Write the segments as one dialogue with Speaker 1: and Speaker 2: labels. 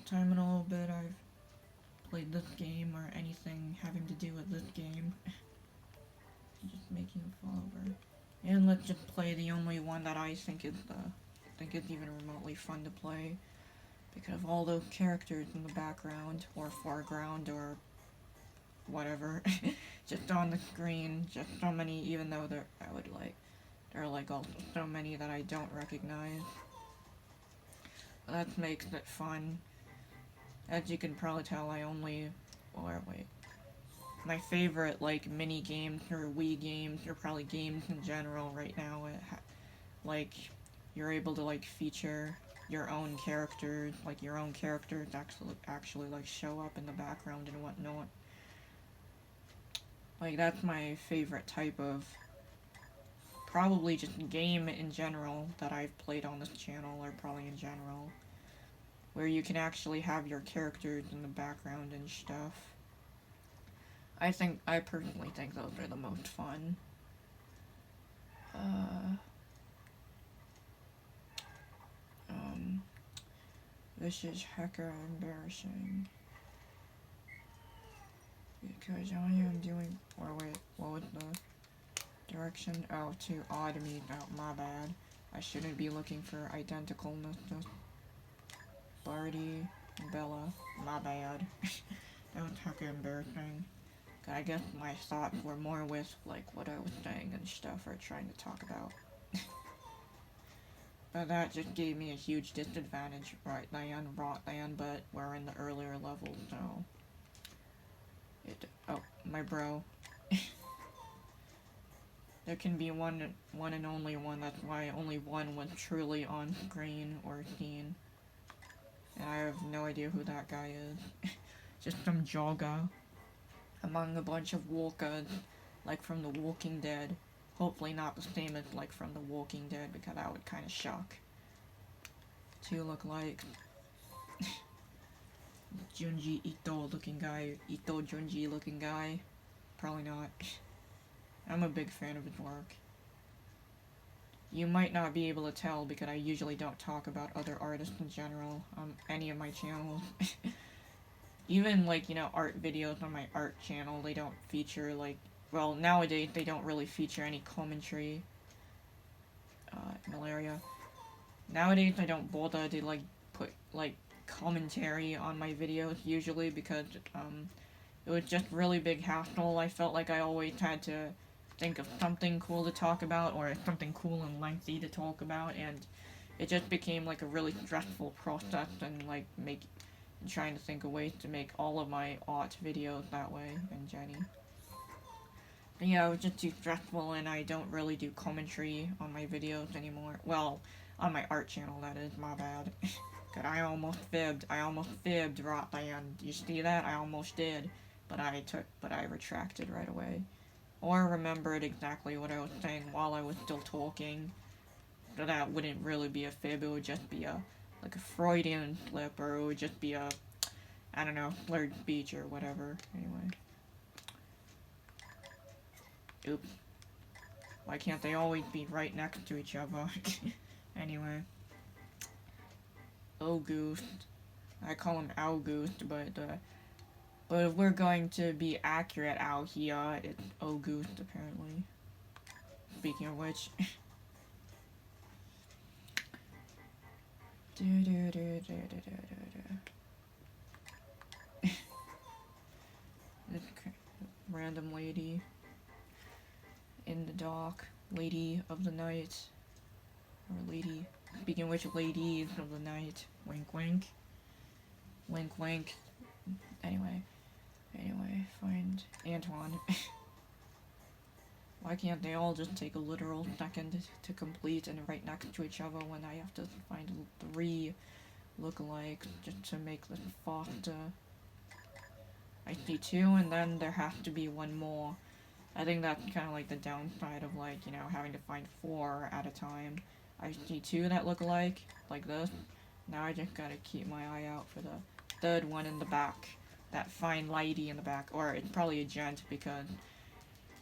Speaker 1: time in a little bit I've played this game or anything having to do with this game. Just making a fall over. And let's just play the only one that I think is even remotely fun to play. Because of all those characters in the background, or foreground, or whatever. Just on the screen, just so many, even though there are like also so many that I don't recognize. That makes it fun. As you can probably tell, my favorite, like, mini games or Wii games, or probably games in general right now, like, you're able to, like, feature your own characters, like, your own characters actually, like, show up in the background and whatnot. Like, that's my favorite type of, probably just game in general that I've played on this channel, or probably in general, where you can actually have your characters in the background and stuff. I personally think those are the most fun. This is hecka embarrassing. Because I am doing, or wait, what was the direction? Oh, to odd me, oh, my bad. I shouldn't be looking for identicalness. Barty, Bella, my bad. That was hecka embarrassing. I guess my thoughts were more with, like, what I was saying and stuff, or trying to talk about. But that just gave me a huge disadvantage right then, but we're in the earlier levels, so... Oh, my bro. There can be one and only one, that's why only one was truly on screen or seen. And I have no idea who that guy is. Just some jogger among a bunch of walkers, like from The Walking Dead. Hopefully not the same as, like, from The Walking Dead, because that would kind of shock. To look like Junji Ito looking guy, Ito Junji looking guy. Probably not. I'm a big fan of his work. You might not be able to tell because I usually don't talk about other artists in general on any of my channels. Even, like, you know, art videos on my art channel, they don't feature, like, well, nowadays they don't really feature any commentary. Malaria. Nowadays I don't bother to, like, put, like, commentary on my videos usually because, it was just really big hassle. I felt like I always had to think of something cool to talk about, or something cool and lengthy to talk about, and it just became, like, a really stressful process, and, like, trying to think of ways to make all of my art videos that way, and Jenny. But yeah, it was just too stressful, and I don't really do commentary on my videos anymore. Well, on my art channel, that is, my bad. God, I almost fibbed right then. You see that? I almost did. But I retracted right away. Or remembered exactly what I was saying while I was still talking. So that wouldn't really be a fib, it would just be like a Freudian slip, or it would just be a, I don't know, slurred speech or whatever. Anyway. Oops. Why can't they always be right next to each other? Anyway. August. I call him August, but if we're going to be accurate out here, it's August, apparently. Speaking of which. This random lady in the dock, lady of the night, or lady, speaking of which, ladies of the night, wink wink, wink wink. Anyway, find Antoine. Why can't they all just take a literal second to complete and right next to each other when I have to find 3 lookalikes just to make this faster? I see 2, and then there has to be 1 more. I think that's kind of like the downside of, like, you know, having to find 4 at a time. I see 2 that look alike, like this. Now I just gotta keep my eye out for the 3rd one in the back. That fine lady in the back. Or it's probably a gent, because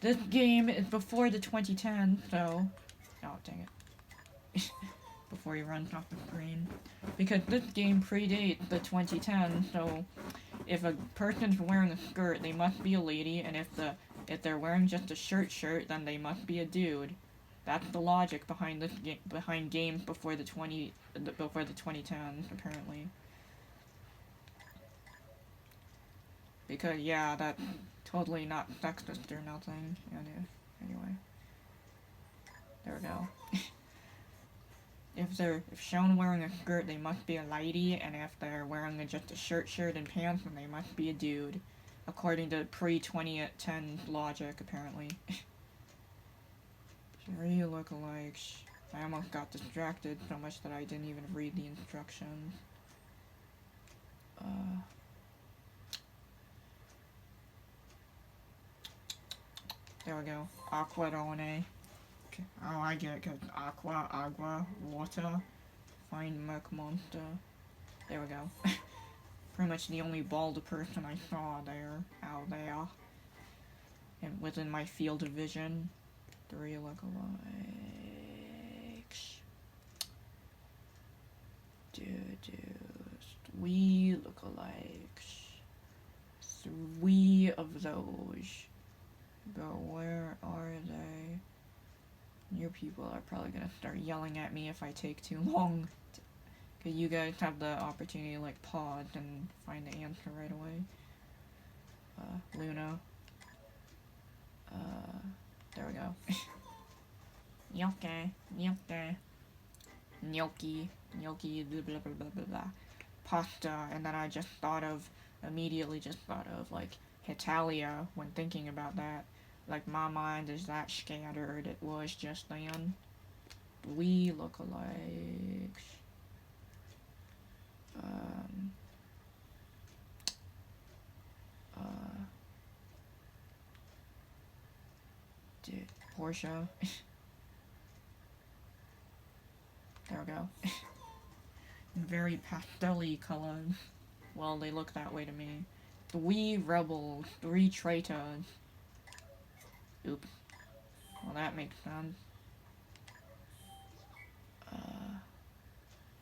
Speaker 1: this game is before the 2010, so... Oh, dang it. before he runs off the screen. Because this game predates the 2010, so if a person's wearing a skirt, they must be a lady, and if they're wearing just a shirt, then they must be a dude. That's the logic behind this behind games before the 2010s, apparently. Because yeah, that's totally not sexist or nothing. Anyway, there we go. If shown wearing a skirt, they must be a lady, and if they're wearing just a shirt and pants, then they must be a dude, according to pre-2010 logic, apparently. 3 lookalikes. I almost got distracted so much that I didn't even read the instructions. There we go. Aquarone. Okay. Oh, I get it, because agua, water. Find Murk Monsta. There we go. Pretty much the only bald person I saw out there. And within my field of vision. 3 lookalikes. We lookalikes. 3 of those. But where are they? Your people are probably gonna start yelling at me if I take too long. Cause you guys have the opportunity to like pause and find the answer right away. Luna. There we go. Gnocchi, blah blah blah blah blah. Pasta, and then I immediately just thought of like Italia when thinking about that. Like my mind is that scattered, it was just then. We lookalikes. Porsche. There we go. Very pastel-y colors. Well, they look that way to me. 3 rebels, 3 traitors. Oops. Well, that makes sense.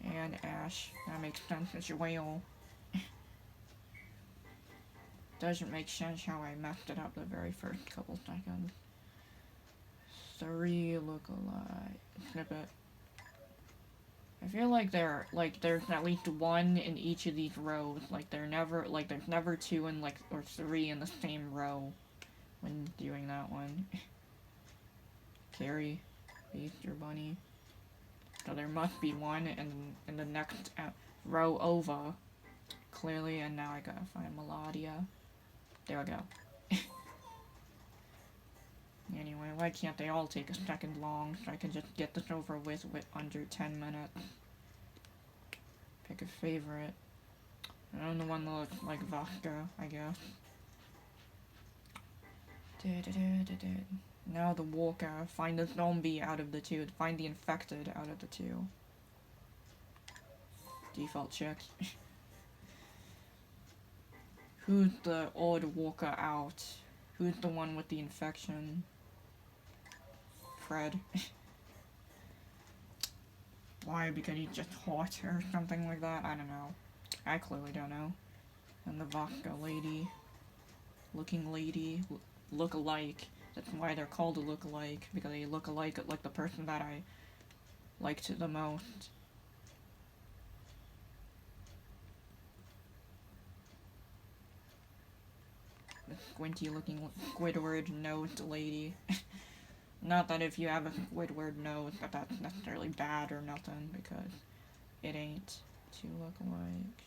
Speaker 1: And Ash. That makes sense. It's your whale. Doesn't make sense how I messed it up the very first couple seconds. 3 lookalike. Snippet. I feel like there's at least 1 in each of these rows. There's never 2 or 3 in the same row when doing that one. Carrie, Easter Bunny. So there must be 1 in the next row over, clearly, and now I gotta find Melodia. There we go. Anyway, why can't they all take a second long so I can just get this over with under 10 minutes? Pick a favorite. I'm the one that looks like vodka, I guess. Now the walker. Find the zombie out of the 2. Find the infected out of the 2. Default checks. Who's the odd walker out? Who's the one with the infection? Fred. Why? Because he's just hot or something like that? I don't know. I clearly don't know. And the vodka lady. Looking lady. Look alike. That's why they're called a look-alike, because they look alike like the person that I liked the most. The squinty-looking Squidward-nosed lady. Not that if you have a Squidward nose that that's necessarily bad or nothing, because it ain't. 2 lookalikes.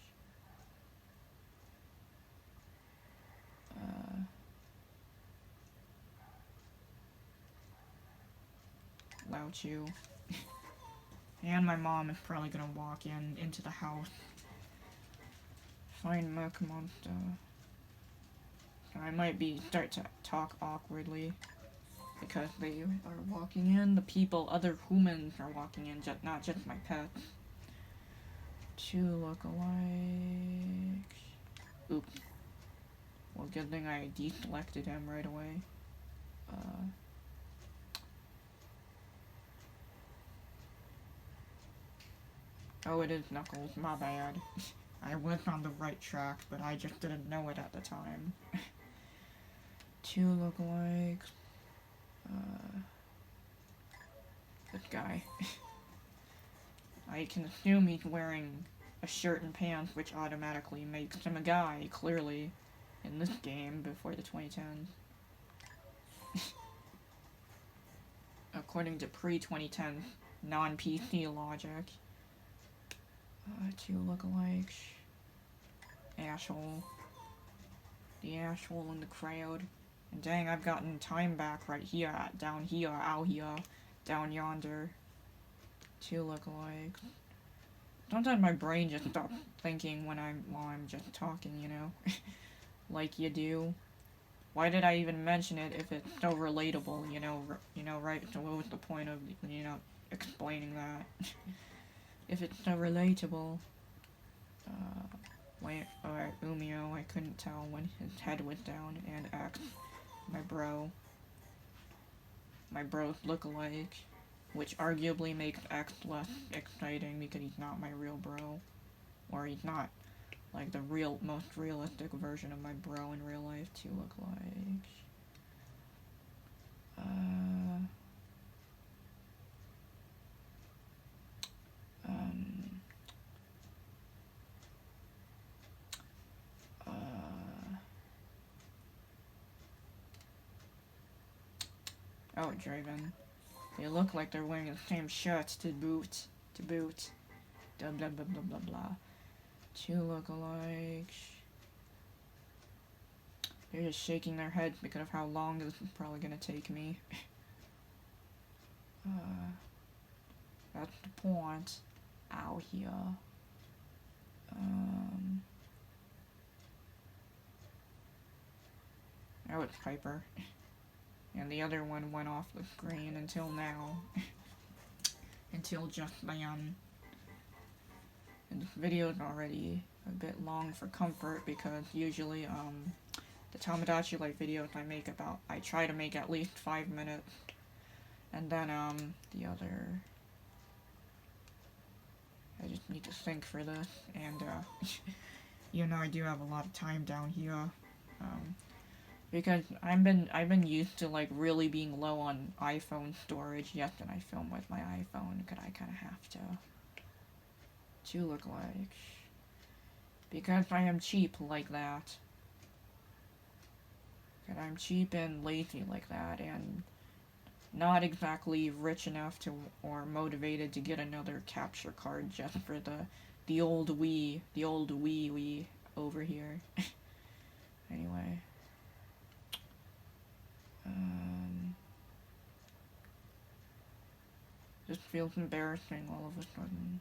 Speaker 1: Lao Chu. And my mom is probably gonna walk into the house. Find Murk Monsta. I might start to talk awkwardly because they are walking in. The people, other humans are walking in, not just my pets. 2 lookalikes. Oops. Well, good thing I deselected him right away. Oh, it is Knuckles, my bad. I was on the right track, but I just didn't know it at the time. Two lookalikes. This guy. I can assume he's wearing a shirt and pants, which automatically makes him a guy, clearly, in this game before the 2010s. According to pre-2010 non-PC logic. Two lookalikes. Asshole. The asshole in the crowd. And dang, I've gotten time back right here, down here, out here, down yonder. Two lookalikes. Sometimes my brain just stops thinking while I'm just talking, you know? Like you do. Why did I even mention it if it's so relatable, you know, right? So what was the point of, you know, explaining that? If it's so relatable. Wait, alright, Umio, I couldn't tell when his head was down, and X, my bro. My bro's look-alike, which arguably makes X less exciting because he's not my real bro. Or he's not, like, the most realistic version of my bro in real life. Two look-alike. Oh, Draven. They look like they're wearing the same shirts to boot. Blah blah blah blah blah blah. Two lookalikes. They're just shaking their heads because of how long this is probably gonna take me. That's the point. Out here. Oh, it's Piper. And the other one went off the screen until now. Until just then. And this video is already a bit long for comfort because usually, the Tomodachi Life videos I try to make at least 5 minutes. And then, the other... I just need to think for this, and, you know, I do have a lot of time down here. Because I've been used to, like, really being low on iPhone storage. Yes, and I film with my iPhone, because I kind of have to. Two lookalikes. Because I am cheap like that. Because I'm cheap and lazy like that, and not exactly rich enough to, or motivated to get another capture card just for the old Wii over here. Anyway. Just feels embarrassing all of a sudden.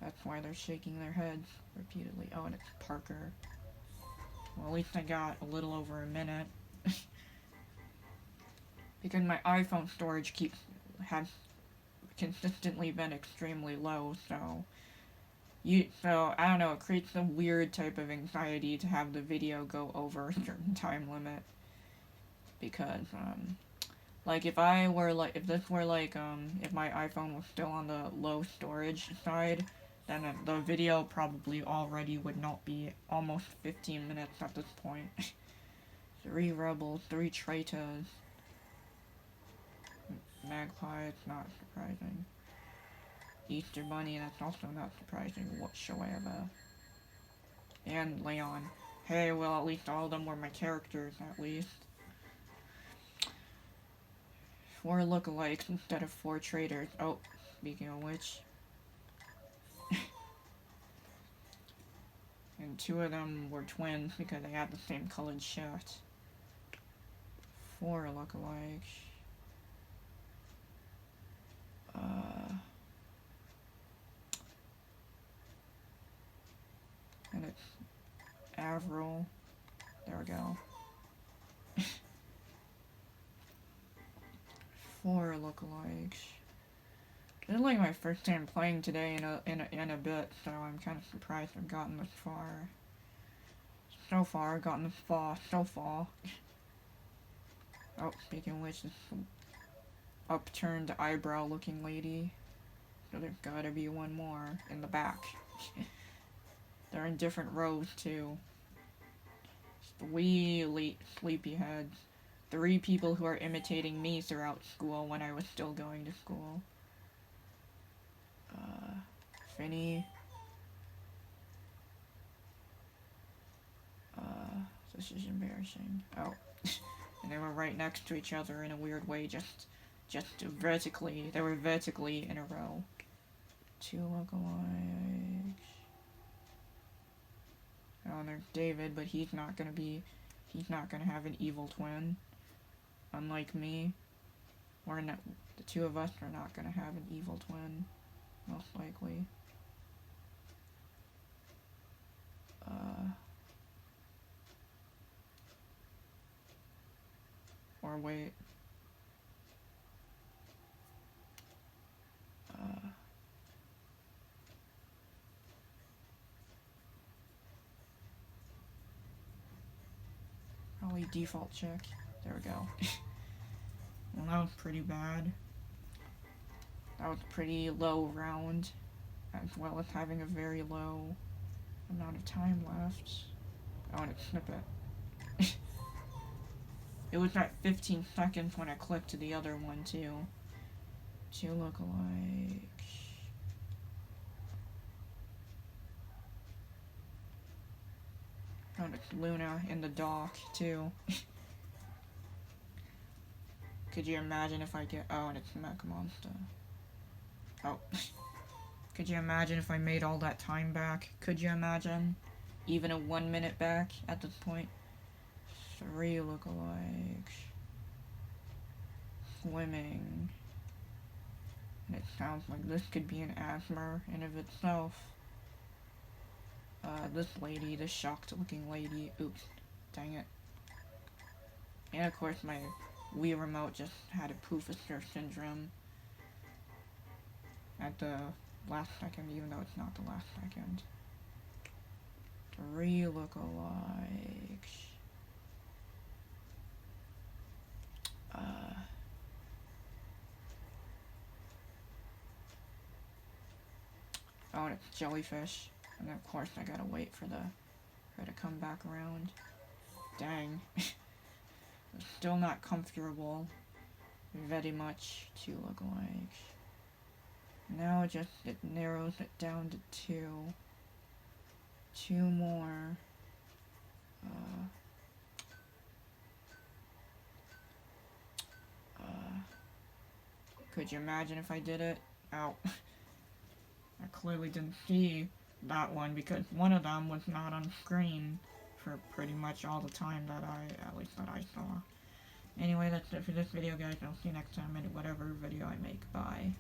Speaker 1: That's why they're shaking their heads repeatedly. Oh, and it's Parker. Well, at least I got a little over a minute. Because my iPhone storage has consistently been extremely low, so I don't know, it creates a weird type of anxiety to have the video go over a certain time limit. Because, like, if my iPhone was still on the low storage side, then the video probably already would not be almost 15 minutes at this point. 3 rebels, 3 traitors. Magpie, it's not surprising. Easter Bunny, that's also not surprising whatsoever. And Leon. Hey, well, at least all of them were my characters, at least. 4 lookalikes instead of 4 traitors. Oh, speaking of which. And 2 of them were twins because they had the same colored shirt. 4 lookalikes. And it's Avril. There we go. 4 lookalikes. This is like my first time playing today in a bit, so I'm kind of surprised I've gotten this far. So far, I've gotten this far. Oh, speaking of which, upturned eyebrow looking lady. So there's gotta be one more in the back. They're in different rows too. Wee sleepyheads. 3 people who are imitating me throughout school when I was still going to school. Finny. This is embarrassing. Oh. And they were right next to each other in a weird way, just vertically. They were vertically in a row. 2 lookalikes. Oh, and there's David, but he's not gonna have an evil twin. Unlike me. The 2 of us are not gonna have an evil twin. Most likely. Or wait. Probably default check. There we go. Well, that was pretty bad. That was pretty low round, as well as having a very low amount of time left. Oh, and a snippet. It was at 15 seconds when I clicked to the other one, too. 2 lookalikes. Oh, and it's Luna in the dock, too. Could you imagine if I get... Oh, and it's Murk Monsta. Oh. Could you imagine if I made all that time back? Could you imagine? Even a 1 minute back at this point? 3 lookalikes. Swimming. And it sounds like this could be an asthma in of itself. This lady, this shocked looking lady. Oops. Dang it. And of course my Wii remote just had a poof-a-stir syndrome. At the last second, even though it's not the last second. 3 lookalikes. Oh, and it's jellyfish. And then of course I gotta wait for her to come back around. Dang. Still not comfortable. Very much. 2 lookalikes. Now it narrows it down to 2. 2 more. Could you imagine if I did it? Ow. I clearly didn't see that one because one of them was not on screen for pretty much all the time that I saw. Anyway, that's it for this video, guys. I'll see you next time in whatever video I make. Bye.